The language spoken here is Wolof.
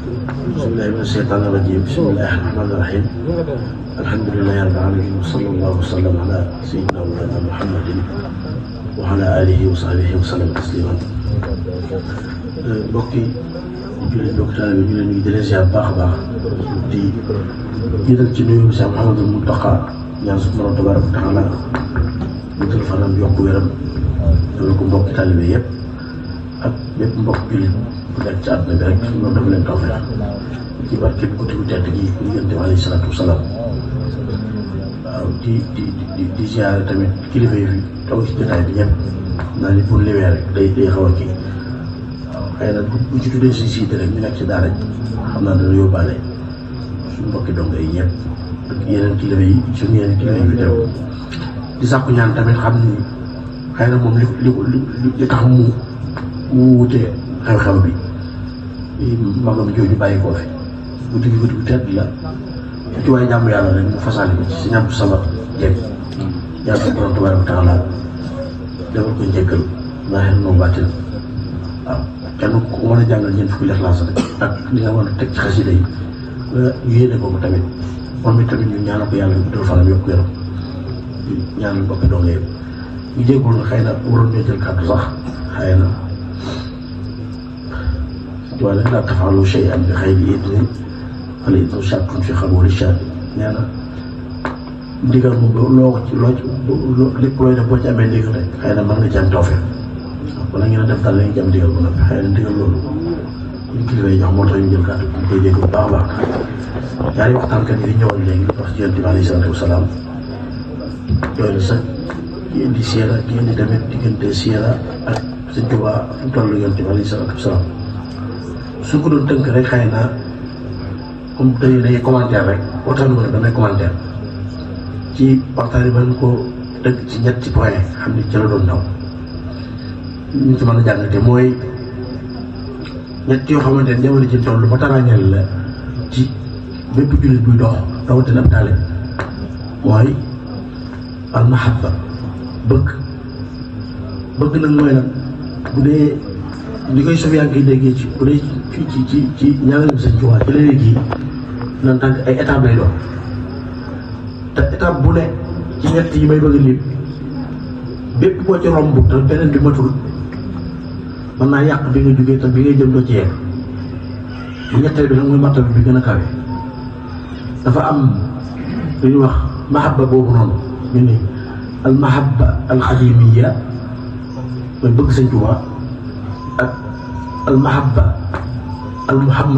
bismillahi mina shaytaani rajiim bismillahi rahmaani rahiim alhamdulillahi rabbil aalamiin wa sallallahu wa sallam ala sayyidina wa mawlaana muhammadin wa ala alihi wa sahbihi wa sallam tasliman. mbokk yi jullit mbokk taalibe bi ñu leen di leen ziar baax a baax di jiital ci nuyu Cheikh Mouhamadou Mountakha ñaan suñu borom tabaaraka wa taala guddal fanam yokk wéram dama ko mbokk taalibe yëpp ak bépp mbokk jullit bu nekk ci àdduna bi rek suñu borom dafa leen tawfeex ci barke guddi gu tedd gi Yonent bi alayhi salaatu wa salaam. waaw di ziare tamit kilifa yi fi taw ci jotaay bi ñëpp naa ni pour liwee rek day xaw a kii waaw xëy na bu ci tuddee si siite rek ñu nekk ci daara xam naa dana yóbbaale suñu mbokki dongo yi ñëpp ak yeneen kilifa yi suñu yeneen kilifa yi fi teew di sàkku ñaan tamit xam ni xëy na moom li tax mu wutee xew-xew bi magam jooju bàyyi koo fi guddi gi guddi gu tedd la ci waaye jàmm yàlla rek mu fasaale ko ci si ñam sama jëg yàlla suñu borom tabaaraka wa taala defal ko njëkkal zaahiran wa baatin waaw kenn ku mën a jàngal ñeent fukki Ixlaas rek ak li nga mën a teg ci xasida yi yéene ko tamit moom it tamit ñu ñaanal ko yàlla guddal fanam yokk yaram ñaanal mbokki doom yëpp ñu jéggul na xëy na waroon ñoo jël kàddu sax xëy na wala laa tafaalu shay'an bi xayri idnin wala idnu shartun fi xaboori shaat nee na ndigal moom loo lépp looy def boo ci amee ndigal rek xëy na mën nga ci am tawfeex wala ngeen a def daal la ñu ci am ndigal ba noppi xëy na ndigal loolu ñu kilifa yi jox moo tax ñu jël kàddu ñu koy dégg bu baax a baax ñaari waxtaankat yi ñëwoon léegi wax ci Yonent bi alayhi salaatu wa salaam doy na sax ki indi siira ki indi tamit diggante siira ak Sëñ Tuubaa fu mu toll Yonent bi alayhi salaatu wa salaam su ko doon tënk rek xëy na comme day commentaire rek waxtaan bi damay commentaire ci waxtaan yi mën ko tënk ci ñetti point xam ni ci la doon daw ñu ci mën a jàngate mooy ñett yoo xamante ne jamono ci toll ba tarañeel la ci bépp jullit buy dox rawatina ab taalibe mooy al mahabba bëgg nag mooy lan bu dee li koy sof yaa ngi koy déggee ci bu dee ci ñaareel Sëñ Tuubaa ci léegi gii nan tànk ay étape lay doon te étape bu ne ci ñett yi may bëgg lim bépp boo ci romb te beneen bi matul mën naa yàq bi nga jógee te bi ngay jëm doo ci yegg bu ñetteel bi nag mooy martaba bi gën a kawe dafa am lu ñuy wax mahabba boobu noonu ñu ni al mahabba al xadimiya mooy bëgg Sëñ Tuubaa ak al mahabba al muhammad